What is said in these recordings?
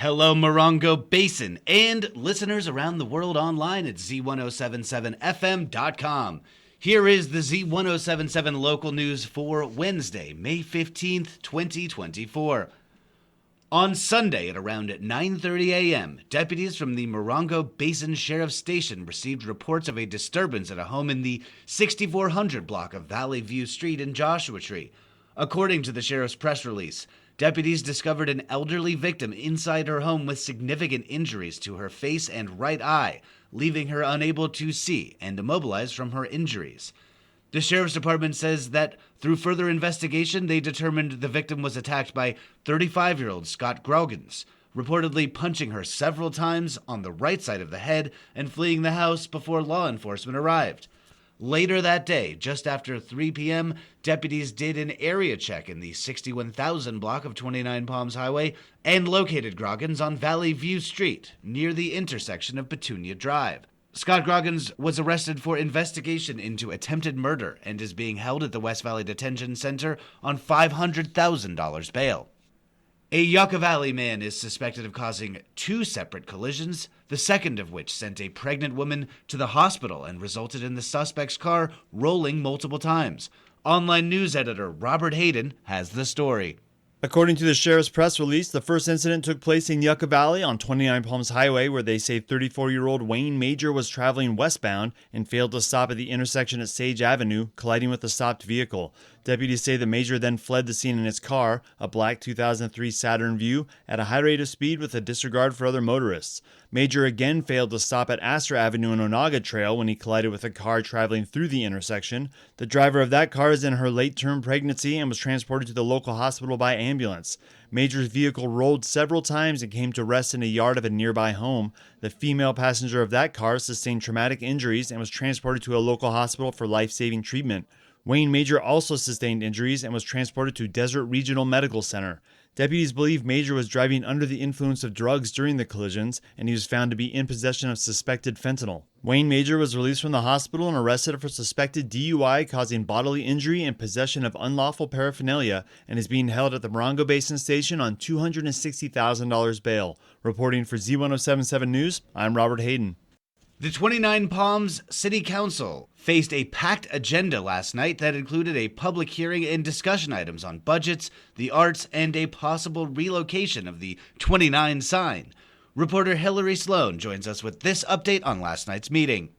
Hello, Morongo Basin, and listeners around the world online at Z107.7 FM.com. Here is the Z107.7 Local News for Wednesday, May 15th, 2024. On Sunday at around 9:30 a.m., deputies from the Morongo Basin Sheriff's Station received reports of a disturbance at a home in the 6400 block of Valley View Street in Joshua Tree. According to the sheriff's press release, deputies discovered an elderly victim inside her home with significant injuries to her face and right eye, leaving her unable to see and immobilized from her injuries. The sheriff's department says that through further investigation, they determined the victim was attacked by 35-year-old Scott Groggins, reportedly punching her several times on the right side of the head and fleeing the house before law enforcement arrived. Later that day, just after 3 p.m., deputies did an area check in the 61,000 block of 29 Palms Highway and located Groggins on Valley View Street, near the intersection of Petunia Drive. Scott Groggins was arrested for investigation into attempted murder and is being held at the West Valley Detention Center on $500,000 bail. A Yucca Valley man is suspected of causing 2 separate collisions, the second of which sent a pregnant woman to the hospital and resulted in the suspect's car rolling multiple times. Online news editor Robert Hayden has the story. According to the sheriff's press release, the first incident took place in Yucca Valley on 29 Palms Highway, where they say 34-year-old Wayne Major was traveling westbound and failed to stop at the intersection at Sage Avenue, colliding with the stopped vehicle. Deputies say the Major then fled the scene in his car, a black 2003 Saturn Vue, at a high rate of speed with a disregard for other motorists. Major again failed to stop at Astor Avenue and Onaga Trail when he collided with a car traveling through the intersection. The driver of that car is in her late-term pregnancy and was transported to the local hospital by ambulance. Major's vehicle rolled several times and came to rest in a yard of a nearby home. The female passenger of that car sustained traumatic injuries and was transported to a local hospital for life-saving treatment. Wayne Major also sustained injuries and was transported to Desert Regional Medical Center. Deputies believe Major was driving under the influence of drugs during the collisions, and he was found to be in possession of suspected fentanyl. Wayne Major was released from the hospital and arrested for suspected DUI causing bodily injury and possession of unlawful paraphernalia, and is being held at the Morongo Basin Station on $260,000 bail. Reporting for Z107.7 News, I'm Robert Hayden. The 29 Palms City Council faced a packed agenda last night that included a public hearing and discussion items on budgets, the arts, and a possible relocation of the 29 sign. Reporter Hillary Sloan joins us with this update on last night's meeting.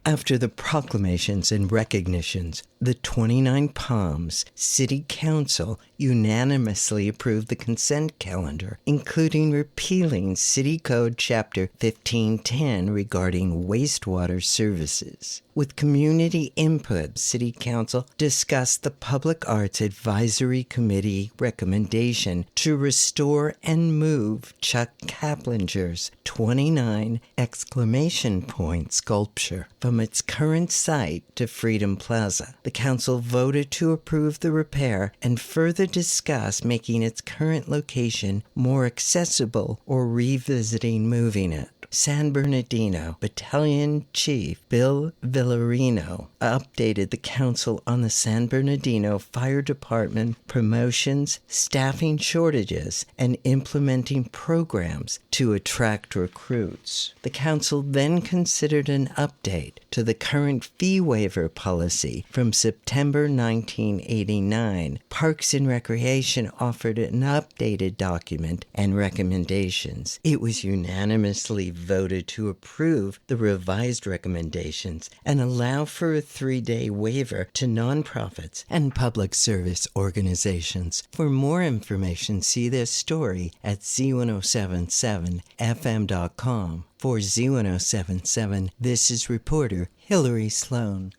After the proclamations and recognitions, the 29 Palms City Council unanimously approved the consent calendar, including repealing City Code Chapter 1510 regarding wastewater services. With community input, City Council discussed the Public Arts Advisory Committee recommendation to restore and move Chuck Kaplinger's 29 exclamation point sculpture from its current site to Freedom Plaza. The council voted to approve the repair and further discuss making its current location more accessible or revisiting moving it. San Bernardino Battalion Chief Bill Villarino updated the council on the San Bernardino Fire Department promotions, staffing shortages, and implementing programs to attract recruits. The council then considered an update to the current fee waiver policy from September 1989. Parks and Recreation offered an updated document and recommendations. It was unanimously voted to approve the revised recommendations and allow for a 3-day waiver to nonprofits and public service organizations. For more information, see this story at Z107.7FM.com. For Z107.7, this is reporter Hillary Sloan.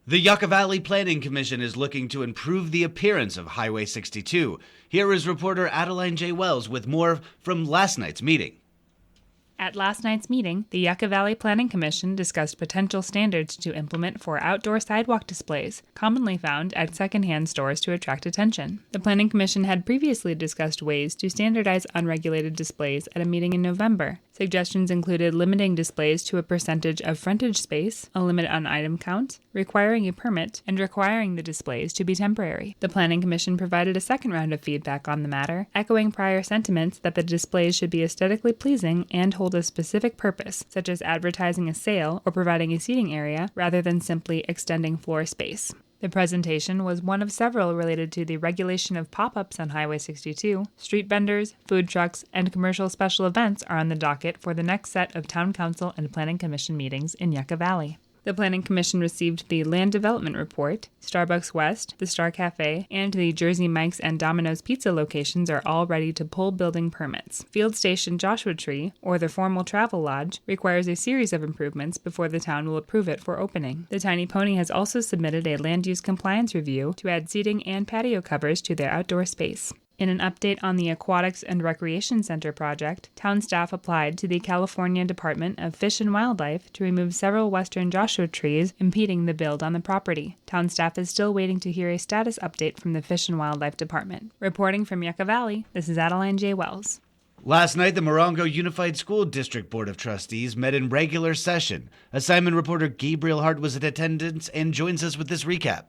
The Yucca Valley Planning Commission is looking to improve the appearance of Highway 62. Here is reporter Adeline J. Wells with more from last night's meeting. At last night's meeting, the Yucca Valley Planning Commission discussed potential standards to implement for outdoor sidewalk displays, commonly found at secondhand stores to attract attention. The Planning Commission had previously discussed ways to standardize unregulated displays at a meeting in November. Suggestions included limiting displays to a percentage of frontage space, a limit on item count, requiring a permit, and requiring the displays to be temporary. The Planning Commission provided a second round of feedback on the matter, echoing prior sentiments that the displays should be aesthetically pleasing and hold a specific purpose, such as advertising a sale or providing a seating area, rather than simply extending floor space. The presentation was one of several related to the regulation of pop-ups on Highway 62. Street vendors, food trucks, and commercial special events are on the docket for the next set of Town Council and Planning Commission meetings in Yucca Valley. The Planning Commission received the Land Development Report. Starbucks West, the Star Cafe, and the Jersey Mike's and Domino's Pizza locations are all ready to pull building permits. Field Station Joshua Tree, or the formal travel lodge, requires a series of improvements before the town will approve it for opening. The Tiny Pony has also submitted a land use compliance review to add seating and patio covers to their outdoor space. In an update on the Aquatics and Recreation Center project, town staff applied to the California Department of Fish and Wildlife to remove several western Joshua trees impeding the build on the property. Town staff is still waiting to hear a status update from the Fish and Wildlife Department. Reporting from Yucca Valley, this is Adeline J. Wells. Last night, the Morongo Unified School District Board of Trustees met in regular session. Assignment reporter Gabriel Hart was in attendance and joins us with this recap.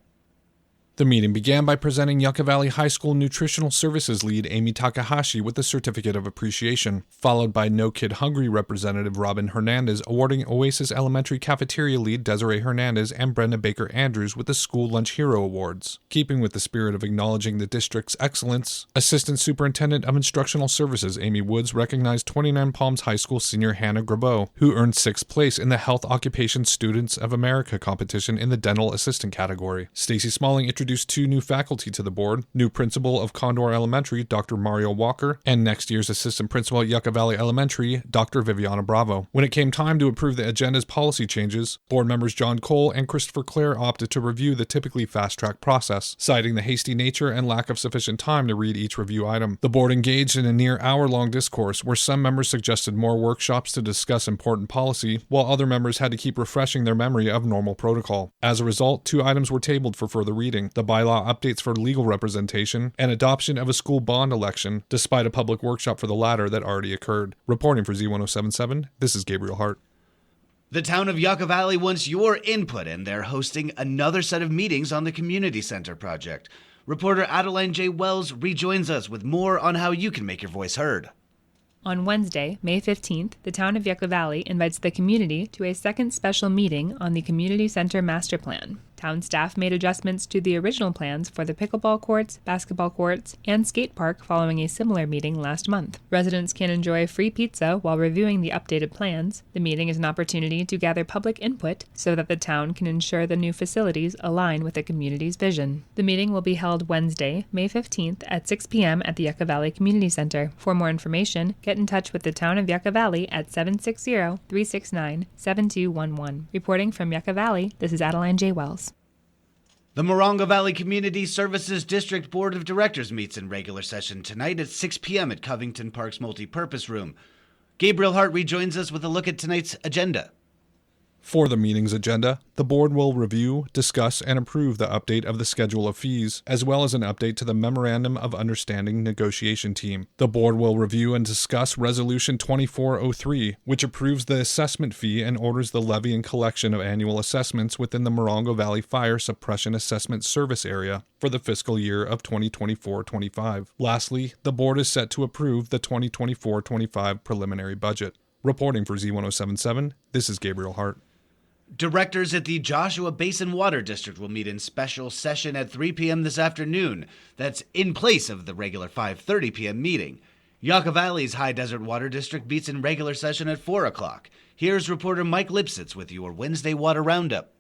The meeting began by presenting Yucca Valley High School Nutritional Services lead Amy Takahashi with a Certificate of Appreciation, followed by No Kid Hungry representative Robin Hernandez awarding Oasis Elementary Cafeteria lead Desiree Hernandez and Brenda Baker Andrews with the School Lunch Hero Awards. Keeping with the spirit of acknowledging the district's excellence, Assistant Superintendent of Instructional Services Amy Woods recognized 29 Palms High School senior Hannah Grabeau, who earned 6th place in the Health Occupation Students of America competition in the Dental Assistant category. Stacy Smalling introduced 2 new faculty to the board, new principal of Condor Elementary, Dr. Mario Walker, and next year's assistant principal at Yucca Valley Elementary, Dr. Viviana Bravo. When it came time to approve the agenda's policy changes, board members John Cole and Christopher Clare opted to review the typically fast-track process, citing the hasty nature and lack of sufficient time to read each review item. The board engaged in a near hour-long discourse where some members suggested more workshops to discuss important policy, while other members had to keep refreshing their memory of normal protocol. As a result, 2 items were tabled for further reading: the bylaw updates for legal representation and adoption of a school bond election, despite a public workshop for the latter that already occurred. Reporting for Z107.7, this is Gabriel Hart. The town of Yucca Valley wants your input, and they're hosting another set of meetings on the Community Center project. Reporter Adeline J. Wells rejoins us with more on how you can make your voice heard. On Wednesday, May 15th, the town of Yucca Valley invites the community to a second special meeting on the Community Center Master Plan. Town staff made adjustments to the original plans for the pickleball courts, basketball courts, and skate park following a similar meeting last month. Residents can enjoy free pizza while reviewing the updated plans. The meeting is an opportunity to gather public input so that the town can ensure the new facilities align with the community's vision. The meeting will be held Wednesday, May 15th at 6 p.m. at the Yucca Valley Community Center. For more information, get in touch with the town of Yucca Valley at 760-369-7211. Reporting from Yucca Valley, this is Adeline J. Wells. The Morongo Valley Community Services District Board of Directors meets in regular session tonight at 6 p.m. at Covington Park's Multipurpose Room. Gabriel Hart rejoins us with a look at tonight's agenda. For the meeting's agenda, the board will review, discuss, and approve the update of the schedule of fees, as well as an update to the Memorandum of Understanding negotiation team. The board will review and discuss Resolution 2403, which approves the assessment fee and orders the levy and collection of annual assessments within the Morongo Valley Fire Suppression Assessment Service Area for the fiscal year of 2024-25. Lastly, the board is set to approve the 2024-25 preliminary budget. Reporting for Z107.7, this is Gabriel Hart. Directors at the Joshua Basin Water District will meet in special session at 3 p.m. this afternoon. That's in place of the regular 5:30 p.m. meeting. Yucca Valley's High Desert Water District meets in regular session at 4 o'clock. Here's reporter Mike Lipsitz with your Wednesday Water Roundup.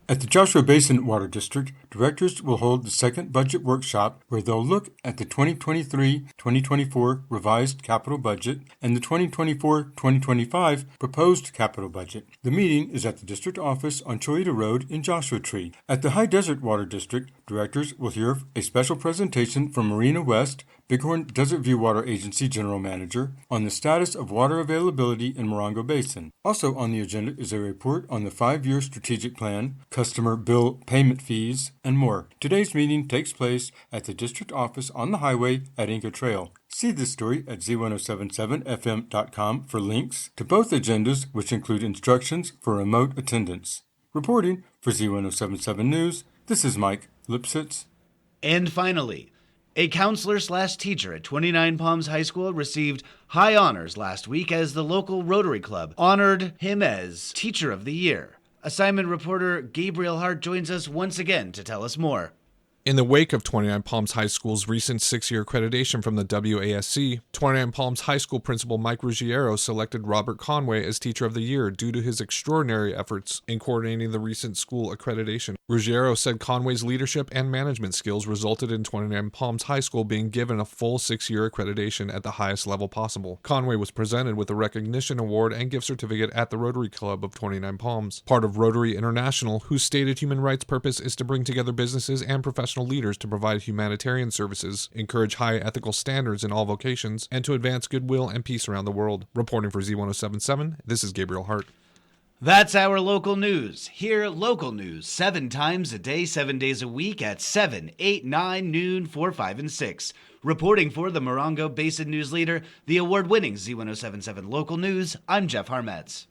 At the Joshua Basin Water District, directors will hold the second budget workshop where they'll look at the 2023-2024 revised capital budget and the 2024-2025 proposed capital budget. The meeting is at the district office on Choita Road in Joshua Tree. At the High Desert Water District, directors will hear a special presentation from Marina West, Bighorn Desert View Water Agency General Manager, on the status of water availability in Morongo Basin. Also on the agenda is a report on the 5-year strategic plan, customer bill payment fees, and more. Today's meeting takes place at the district office on the highway at Inca Trail. See this story at Z107.7fm.com for links to both agendas, which include instructions for remote attendance. Reporting for Z107.7 News, this is Mike Lipsitz. And finally, a counselor/teacher at 29 Palms High School received high honors last week as the local Rotary Club honored him as Teacher of the Year. Assignment reporter Gabriel Hart joins us once again to tell us more. In the wake of 29 Palms High School's recent 6-year accreditation from the WASC, 29 Palms High School principal Mike Ruggiero selected Robert Conway as Teacher of the Year due to his extraordinary efforts in coordinating the recent school accreditation. Ruggiero said Conway's leadership and management skills resulted in 29 Palms High School being given a full 6-year accreditation at the highest level possible. Conway was presented with a recognition award and gift certificate at the Rotary Club of 29 Palms, part of Rotary International, whose stated human rights purpose is to bring together businesses and professional leaders to provide humanitarian services, encourage high ethical standards in all vocations, and to advance goodwill and peace around the world. Reporting for Z107.7, this is Gabriel Hart. That's our local news. Hear local news 7 times a day, 7 days a week at 7, 8, 9, noon, 4, 5, and 6. Reporting for the Morongo Basin News Leader, the award-winning Z107.7 Local News, I'm Jeff Harmetz.